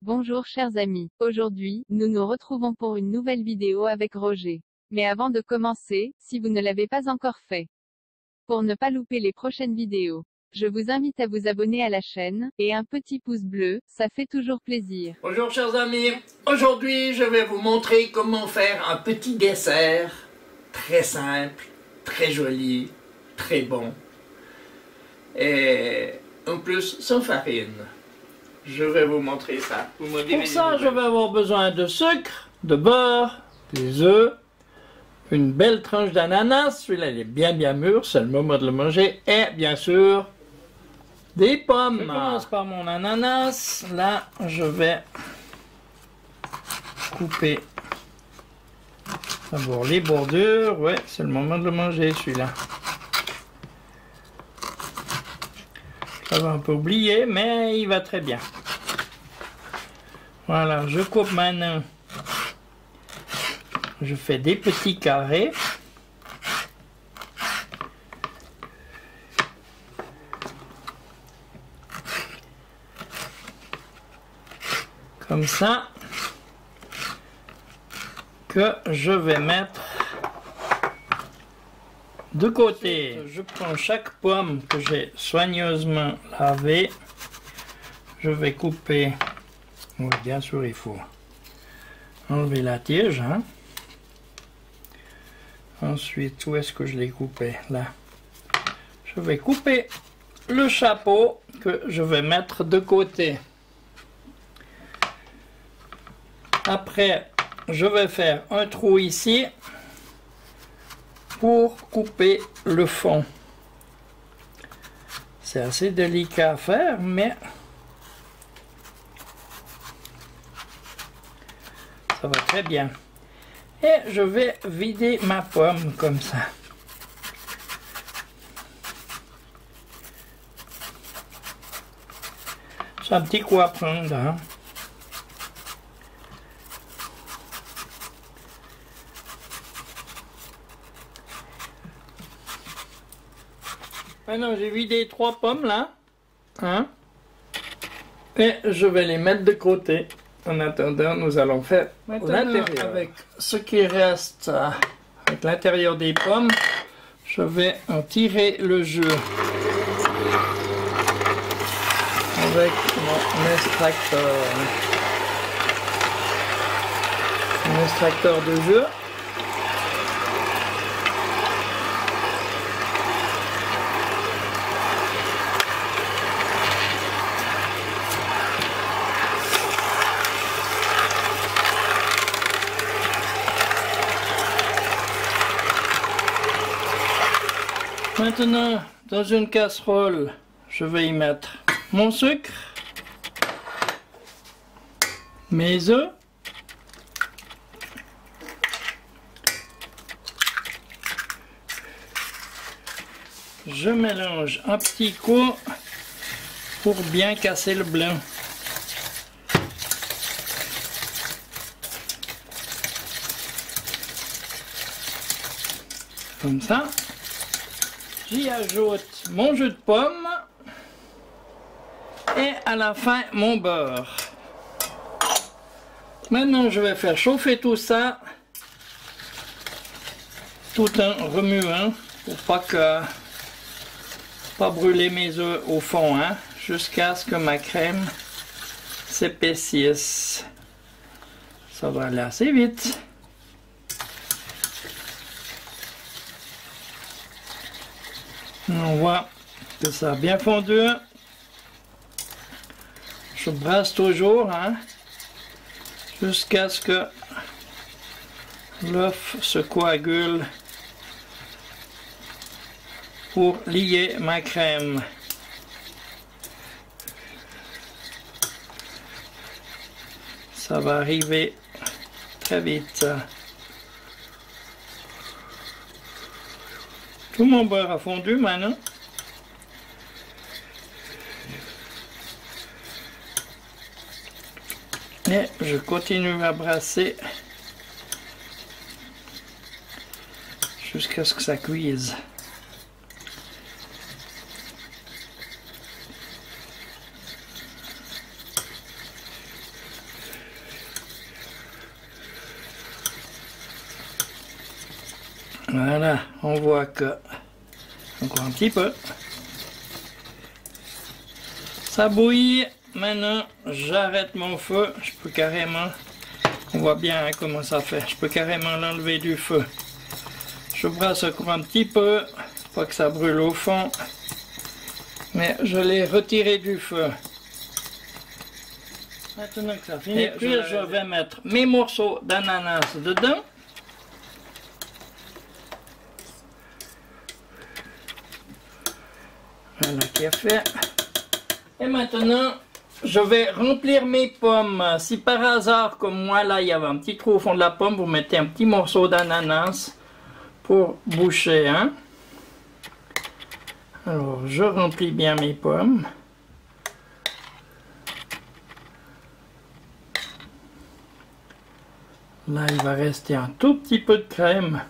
Bonjour chers amis, aujourd'hui, nous nous retrouvons pour une nouvelle vidéo avec Roger. Mais avant de commencer, si vous ne l'avez pas encore fait, pour ne pas louper les prochaines vidéos, je vous invite à vous abonner à la chaîne, et un petit pouce bleu, ça fait toujours plaisir. Bonjour chers amis, aujourd'hui je vais vous montrer comment faire un petit dessert très simple, très joli, très bon et en plus sans farine. Je vais vous montrer ça. Pour ça je vais avoir besoin de sucre, de beurre, des œufs, une belle tranche d'ananas, celui-là il est bien mûr, c'est le moment de le manger, et bien sûr des pommes. Je commence par mon ananas, là je vais couper d'abord les bordures, ouais c'est le moment de le manger celui-là. J'avais un peu oublié mais il va très bien. Voilà, je coupe maintenant, je fais des petits carrés. Comme ça, que je vais mettre de côté. Je prends chaque pomme que j'ai soigneusement lavée. Je vais couper. Oui, bien sûr, il faut enlever la tige. Hein. Ensuite, où est-ce que je l'ai coupé? Là. Je vais couper le chapeau que je vais mettre de côté. Après, je vais faire un trou ici pour couper le fond. C'est assez délicat à faire, mais ça va très bien. Et je vais vider ma pomme comme ça. C'est un petit coup à prendre. Hein. Maintenant, j'ai vidé 3 pommes là. Hein? Et je vais les mettre de côté. En attendant, nous allons faire l'intérieur. Avec ce qui reste, avec l'intérieur des pommes, je vais en tirer le jus. Avec mon extracteur. Mon extracteur de jus. Maintenant, dans une casserole, je vais y mettre mon sucre, mes œufs, je mélange un petit coup pour bien casser le blanc. Comme ça. J'y ajoute mon jus de pomme et à la fin mon beurre. Maintenant je vais faire chauffer tout ça tout en remuant pour pas brûler mes œufs au fond, hein, jusqu'à ce que ma crème s'épaississe. Ça va aller assez vite. On voit que ça a bien fondu. Je brasse toujours, hein, jusqu'à ce que l'œuf se coagule pour lier ma crème. Ça va arriver très vite. Tout mon beurre a fondu maintenant. Et je continue à brasser jusqu'à ce que ça cuise. Voilà, on voit que encore un petit peu. Ça bouillit. Maintenant, j'arrête mon feu. Je peux carrément, on voit bien hein, comment ça fait. Je peux carrément l'enlever du feu. Je brasse encore un petit peu, pas que ça brûle au fond. Mais je l'ai retiré du feu. Maintenant que ça finit, et puis je vais mettre mes morceaux d'ananas dedans. Voilà qui est fait. Et maintenant, je vais remplir mes pommes. Si par hasard, comme moi, là, il y avait un petit trou au fond de la pomme, vous mettez un petit morceau d'ananas pour boucher. Hein? Alors, je remplis bien mes pommes. Là, il va rester un tout petit peu de crème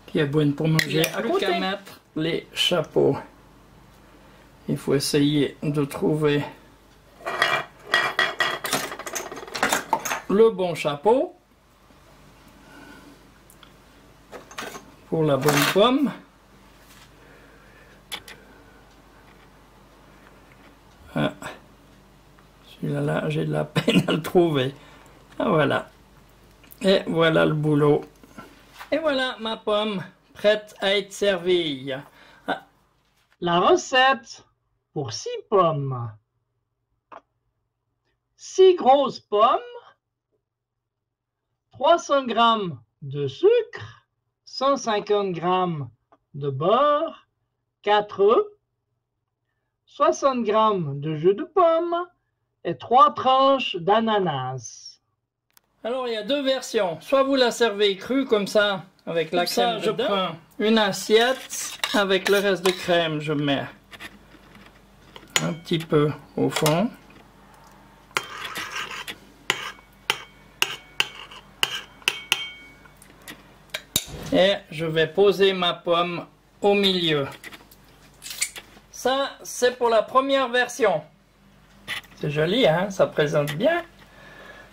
qui est bonne pour manger. À plus qu'à mettre les chapeaux. Il faut essayer de trouver le bon chapeau pour la bonne pomme. Ah. Celui-là, j'ai de la peine à le trouver. Ah, voilà. Et voilà le boulot. Et voilà ma pomme prête à être servie. Ah. La recette pour 6 pommes. 6 grosses pommes, 300 g de sucre, 150 g de beurre, 4 œufs, 60 g de jus de pomme et 3 tranches d'ananas. Alors il y a deux versions, soit vous la servez crue comme ça, avec la crème dedans. Je prends une assiette avec le reste de crème, je mets un petit peu au fond. Et je vais poser ma pomme au milieu. Ça, c'est pour la première version. C'est joli, hein? Ça présente bien.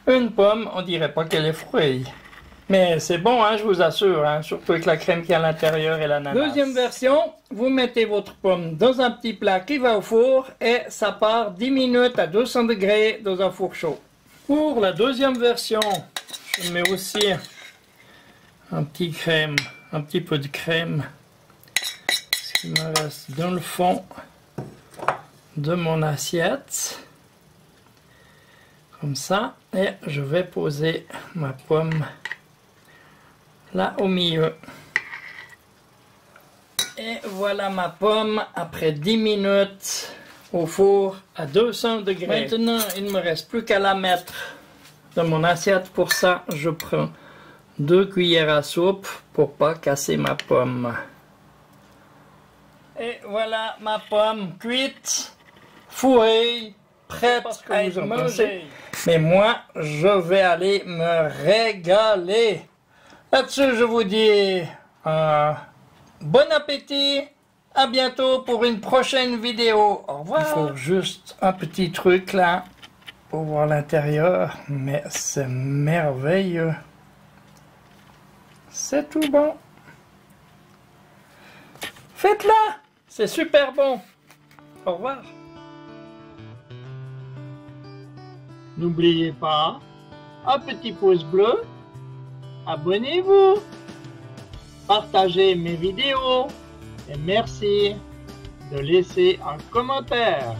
Une pomme, on dirait pas qu'elle est fruit. Mais c'est bon, hein, je vous assure, hein, surtout avec la crème qui est à l'intérieur et l'ananas. Deuxième version, vous mettez votre pomme dans un petit plat qui va au four et ça part 10 minutes à 200 degrés dans un four chaud. Pour la deuxième version, je mets aussi un petit peu de crème, ce qui me reste dans le fond de mon assiette. Comme ça, et je vais poser ma pomme là au milieu. Et voilà ma pomme après 10 minutes au four à 200 degrés. Maintenant, il ne me reste plus qu'à la mettre dans mon assiette. Pour ça, je prends 2 cuillères à soupe pour pas casser ma pomme. Et voilà ma pomme cuite, fourrée, prête à être mangée. Mais moi, je vais aller me régaler. Là-dessus, je vous dis bon appétit. À bientôt pour une prochaine vidéo. Au revoir. Il faut juste un petit truc là pour voir l'intérieur. Mais c'est merveilleux. C'est tout bon. Faites-le. C'est super bon. Au revoir. N'oubliez pas, un petit pouce bleu, abonnez-vous, partagez mes vidéos et merci de laisser un commentaire.